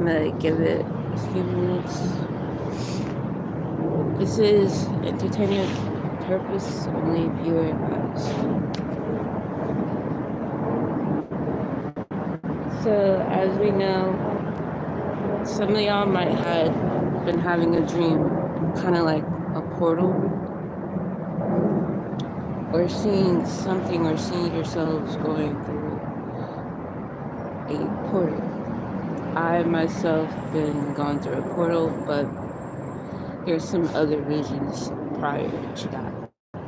gonna give it a few minutes. This is entertainment purpose, only viewer advised. So, as we know, some of y'all might have been having a dream, kind of like a portal, or seeing something, or seeing yourselves going through a portal. I myself been gone through a portal, but there's some other visions prior to that,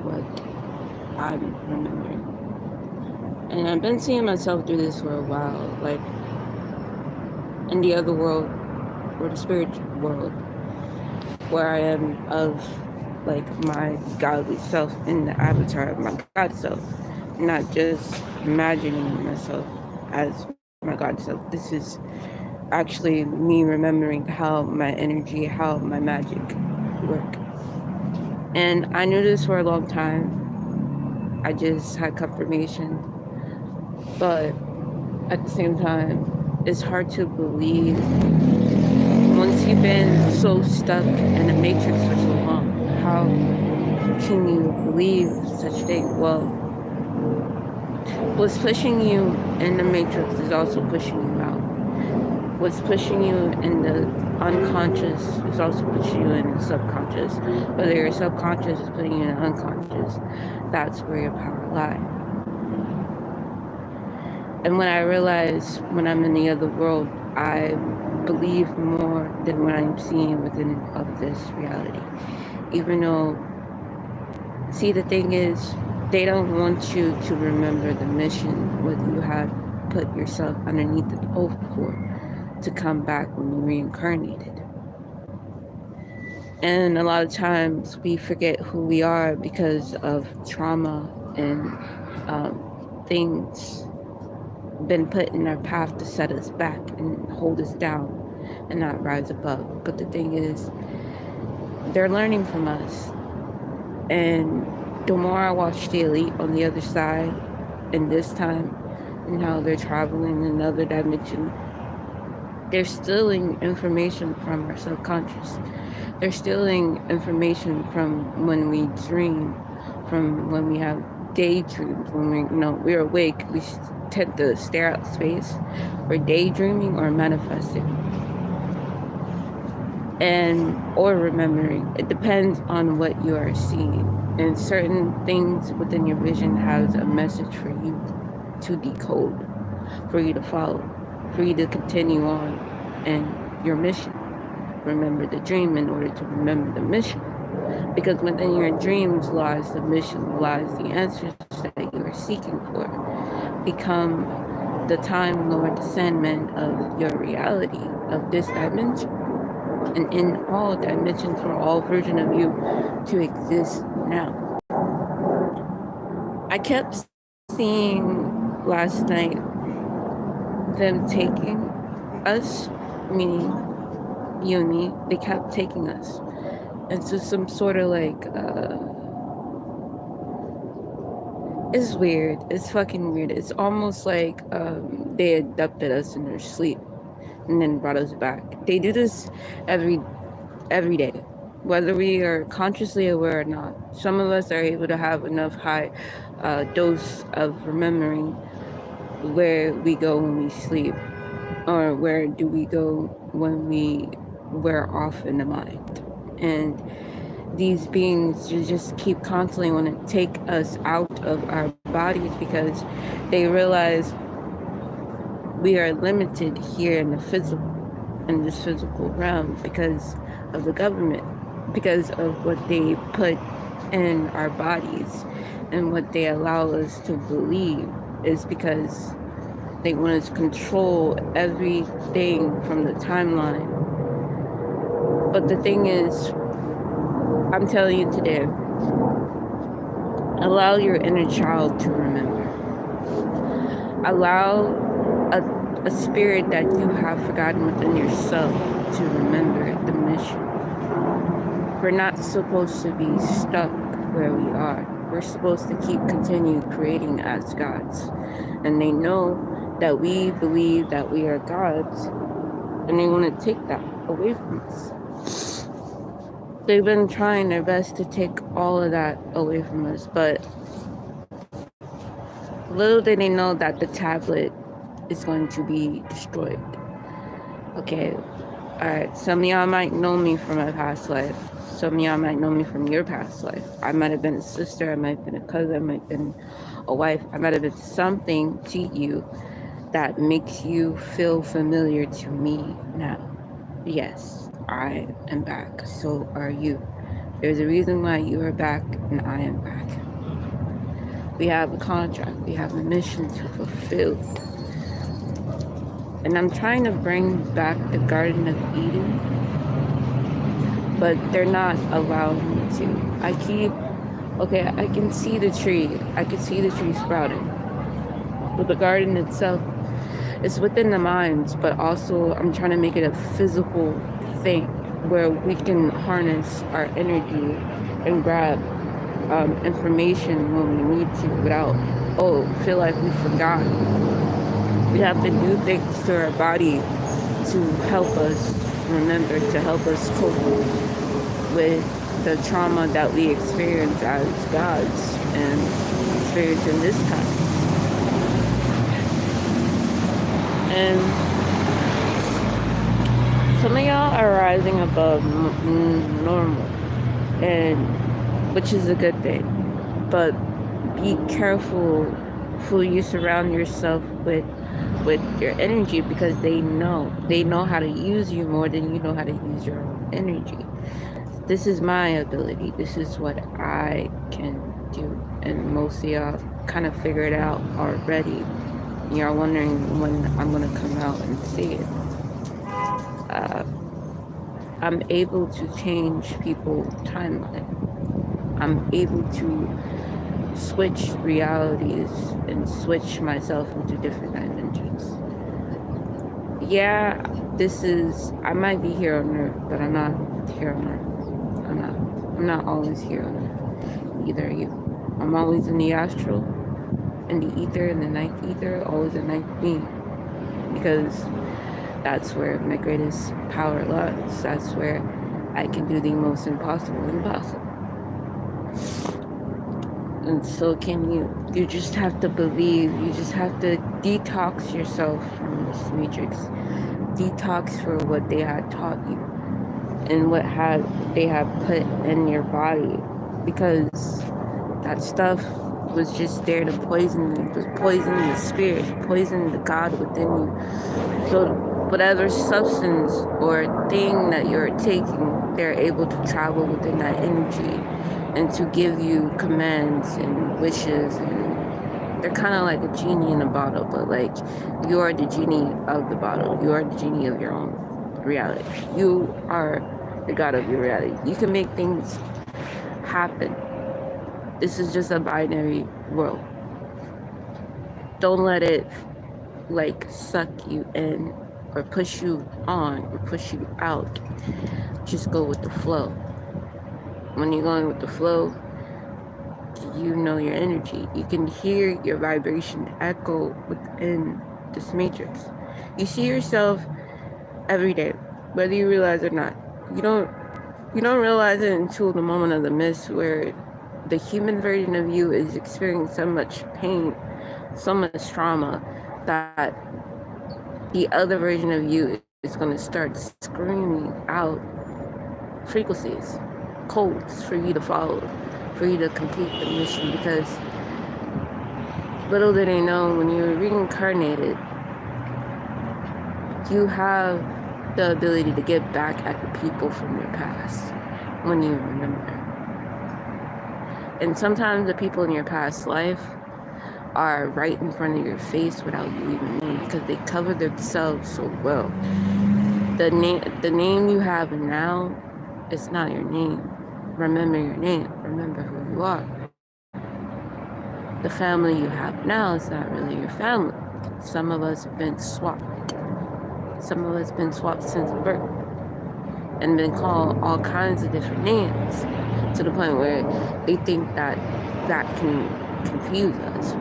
what I'm remembering. And I've been seeing myself do this for a while, like in the other world, or the spiritual world, where I am of like my godly self in the avatar of my God self, not just imagining myself as my God self. This is actually me remembering how my energy, how my magic work. And I knew this for a long time. I just had confirmation. But at the same time, it's hard to believe once you've been so stuck in the matrix for so long. How can you believe such thing? Well, what's pushing you in the matrix is also pushing you out. What's pushing you in the unconscious is also pushing you in the subconscious. Whether your subconscious is putting you in the unconscious, that's where your power lies. And when I realize when I'm in the other world, I believe more than what I'm seeing within of this reality. Even though, see, the thing is, they don't want you to remember the mission, what you had put yourself underneath the oath for, to come back when you reincarnated. And a lot of times we forget who we are because of trauma and things been put in our path to set us back and hold us down and not rise above. But the thing is, they're learning from us. And the more I watch the elite on the other side, and this time, and how they're traveling in another dimension, they're stealing information from our subconscious. They're stealing information from when we dream, from when we have daydreams, when we're awake, we tend to stare out space. We're daydreaming or manifesting, or remembering. It depends on what you are seeing. And certain things within your vision has a message for you to decode, for you to follow, for you to continue on in your mission. Remember the dream in order to remember the mission. Because within your dreams lies the mission, lies the answers that you are seeking for. Become the Time Lord, the Sandman of your reality, of this dimension. And in all dimensions, for all version of you to exist now. I kept seeing last night them taking us, meaning you and me, they kept taking us into some sort of like, it's weird. It's fucking weird. It's almost like they abducted us in their sleep and then brought us back. They do this every day, whether we are consciously aware or not. Some of us are able to have enough high dose of remembering where we go when we sleep, or where do we go when we're off in the mind. And these beings just keep constantly want to take us out of our bodies because they realize we are limited here in this physical realm because of the government, because of what they put in our bodies and what they allow us to believe is because they want us to control everything from the timeline. But the thing is, I'm telling you today, allow your inner child to remember. Allow a spirit that you have forgotten within yourself to remember the mission. We're not supposed to be stuck where we are. We're supposed to continue creating as gods. And they know that we believe that we are gods. and they want to take that away from us. They've been trying their best to take all of that away from us, but little did they know that the tablet is going to be destroyed. Okay, alright, some of y'all might know me from my past life. Some of y'all might know me from your past life. I might have been a sister, I might have been a cousin, I might have been a wife, I might have been something to you that makes you feel familiar to me now. Yes, I am back. So are you. There's a reason why you are back and I am back. We have a contract. We have a mission to fulfill. And I'm trying to bring back the Garden of Eden, but they're not allowing me to. I can see the tree. I can see the tree sprouting. But the garden itself is within the minds, but also I'm trying to make it a physical thing where we can harness our energy and grab information when we need to without, feel like we forgot. We have to do things to our body to help us remember, to help us cope with the trauma that we experience as gods and experience in this time. And some of y'all are rising above normal, and which is a good thing. But be careful who you surround yourself with your energy, because they know how to use you more than you know how to use your own energy. This is my ability. This is what I can do, and most of y'all kind of figure it out already. You're wondering when I'm going to come out and see it. I'm able to change people's timeline. I'm able to switch realities and switch myself into different dimensions. Yeah, I might be here on Earth, but I'm not here on Earth. I'm not always here on Earth. Neither are you. I'm always in the astral, in the ether, in the ninth ether, always a ninth being. Because that's where my greatest power lies. That's where I can do the most impossible. And so can you. You just have to believe. You just have to detox yourself from this matrix. Detox for what they had taught you and what they have put in your body. Because that stuff was just there to poison you, to poison the spirit, poison the God within you. So whatever substance or thing that you're taking, they're able to travel within that energy and to give you commands and wishes. And they're kind of like a genie in a bottle, but like you are the genie of the bottle. You are the genie of your own reality. You are the God of your reality. You can make things happen. This is just a binary world. Don't let it like suck you in or push you on or push you out. Just go with the flow. When you're going with the flow, you know your energy. You can hear your vibration echo within this matrix. You see yourself every day, whether you realize it or not. You don't realize it until the moment of the miss, where the human version of you is experiencing so much pain, so much trauma, that the other version of you is going to start screaming out frequencies, codes for you to follow, for you to complete the mission. Because little did they know, when you're reincarnated, you have the ability to get back at the people from your past when you remember. And sometimes the people in your past life are right in front of your face without you even knowing, because they cover themselves so well. The name you have now is not your name. Remember your name. Remember who you are. The family you have now is not really your family. Some of us have been swapped. Some of us have been swapped since birth and been called all kinds of different names, to the point where they think that can confuse us.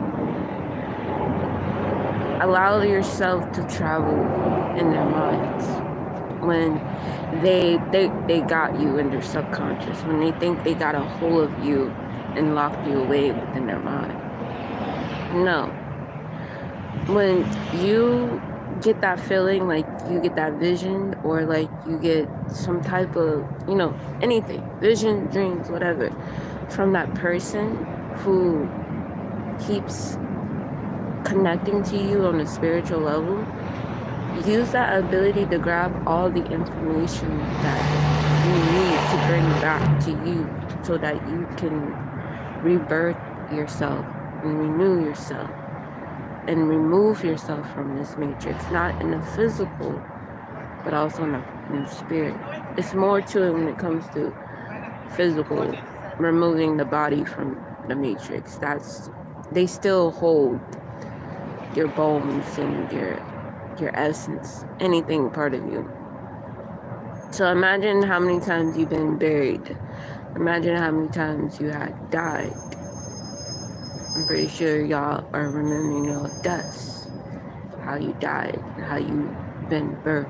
Allow yourself to travel in their minds. when they got you in their subconscious, when they think they got a hold of you and locked you away within their mind. No. When you get that feeling, like you get that vision, or like you get some type of, anything, vision, dreams, whatever, from that person who keeps connecting to you on a spiritual level, use that ability to grab all the information that you need to bring back to you so that you can rebirth yourself and renew yourself and remove yourself from this matrix, not in the physical, but also in the spirit. It's more to it when it comes to physical, removing the body from the matrix. They still hold your bones and your essence, anything part of you. So imagine how many times you've been buried. Imagine how many times you had died. I'm pretty sure y'all are remembering your deaths, how you died, how you been birthed,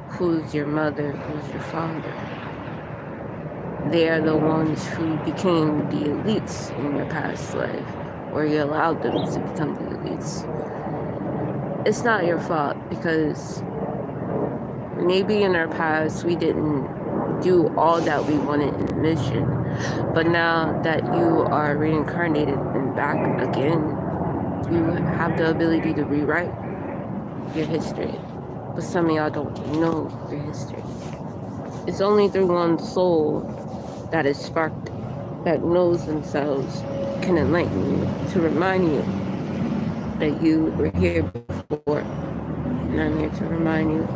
who's your mother, who's your father. They are the ones who became the elites in your past life, or you allowed them to become the elites. It's not your fault, because maybe in our past we didn't do all that we wanted in the mission, but now that you are reincarnated and back again, you have the ability to rewrite your history. But some of y'all don't know your history. It's only through one soul that is sparked, that knows themselves, can enlighten you, to remind you that you were here before. And I'm here to remind you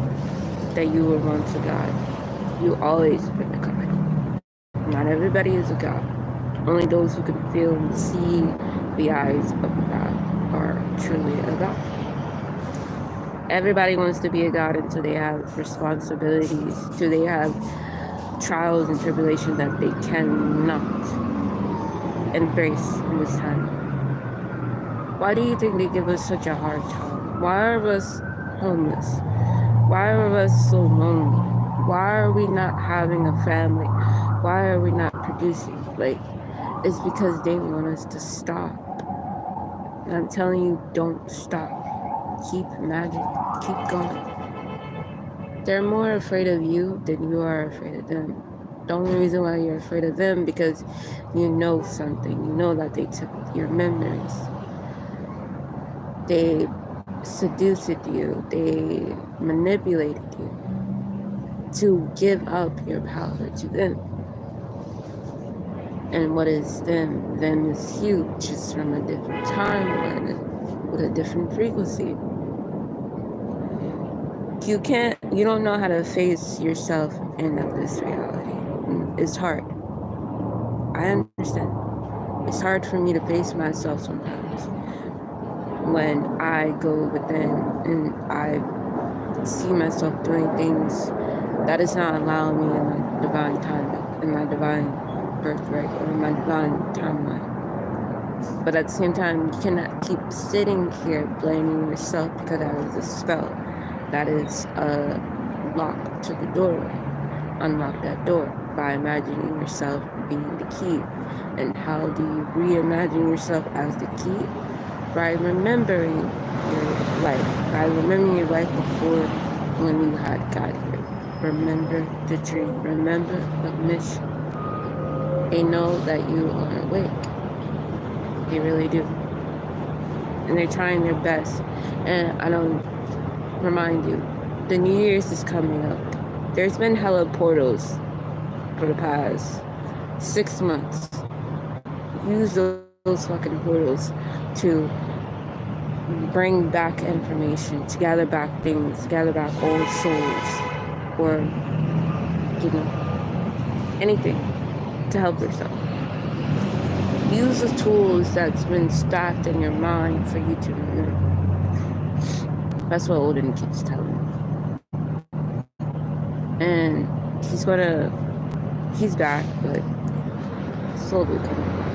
that you were once a God. You always been a God. Not everybody is a God. Only those who can feel and see the eyes of a God are truly a God. Everybody wants to be a God until they have responsibilities, till they have trials and tribulations that they cannot embrace in this time. Why do you think they give us such a hard time? Why are us homeless? Why are us so lonely? Why are we not having a family? Why are we not producing? It's because they want us to stop. And I'm telling you, don't stop. Keep imagining. Keep going. They're more afraid of you than you are afraid of them. The only reason why you're afraid of them because you know something. You know that they took your memories. They seduced you. They manipulated you to give up your power to them. And what is them? Them is you, just from a different timeline with a different frequency. You don't know how to face yourself in this reality. It's hard. I understand. It's hard for me to face myself sometimes. When I go within and I see myself doing things that is not allowing me in my divine time, in my divine birthright, or in my divine timeline. But at the same time, you cannot keep sitting here blaming yourself because that is a spell. That is a lock to the doorway. Unlock that door by imagining yourself being the key. And how do you reimagine yourself as the key? By remembering your life. By remembering your life before when you had got here. Remember the dream. Remember the mission. They know that you are awake. They really do. And they're trying their best. And I don't remind you, the New Year's is coming up. There's been hella portals for the past 6 months. Use those fucking portals to bring back information, to gather back things, to gather back old souls, or, anything to help yourself. Use the tools that's been stacked in your mind for you to remember. That's what Odin keeps telling me. And he's back, but slowly coming back.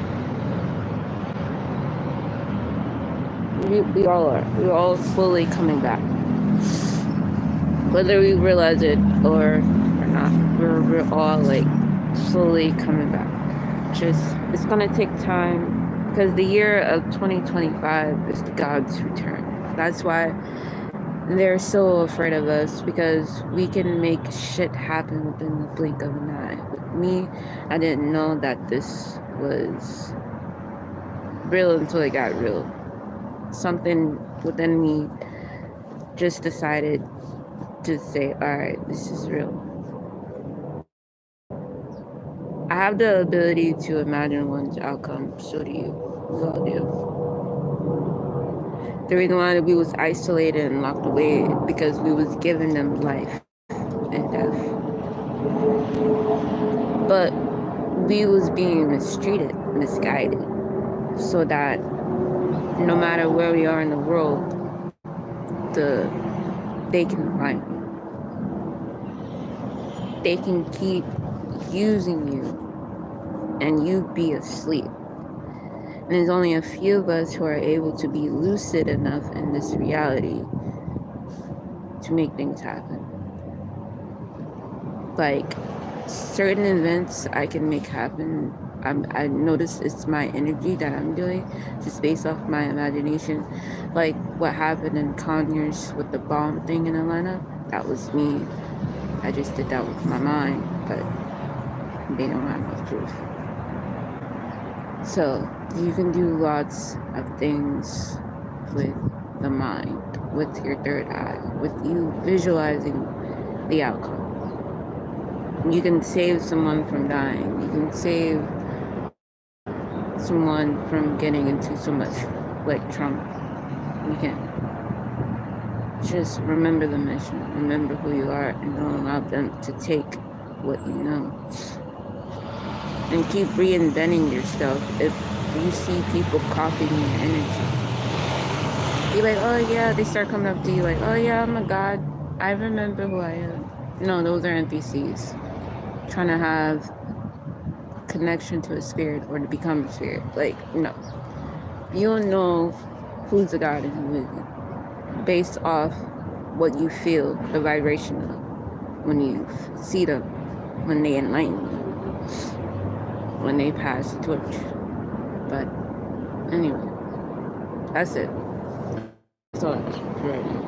We all are. We're all slowly coming back. Whether we realize it or not, we're all like slowly coming back. It's gonna take time because the year of 2025 is God's return. That's why they're so afraid of us, because we can make shit happen within the blink of an eye. With me, I didn't know that this was real until it got real. Something within me just decided to say, all right, this is real. I have the ability to imagine one's outcome, so do you. We all do. The reason why we was isolated and locked away because we was giving them life and death. But we was being mistreated, misguided, so that no matter where we are in the world, they can find you. They can keep using you and you be asleep. And there's only a few of us who are able to be lucid enough in this reality to make things happen. Like certain events I can make happen. I notice it's my energy that I'm doing, just based off my imagination. Like what happened in Conyers with the bomb thing in Atlanta, that was me. I just did that with my mind, but they don't have no proof. So you can do lots of things with the mind, with your third eye, with you visualizing the outcome. You can save someone from dying. You can save someone from getting into so much like trauma. You can. Just remember the mission. Remember who you are, and don't allow them to take what you know. And keep reinventing yourself. If you see people copying your energy, be like, oh yeah, they start coming up to you like, oh yeah, I'm a god. I remember who I am. No, those are NPCs trying to have connection to a spirit or to become a spirit. Like, no. You don't know who's a god and who isn't, based off what you feel, the vibration of, when you see them, when they enlighten you, when they pass the torch. But anyway, that's it. That's all I got for right now.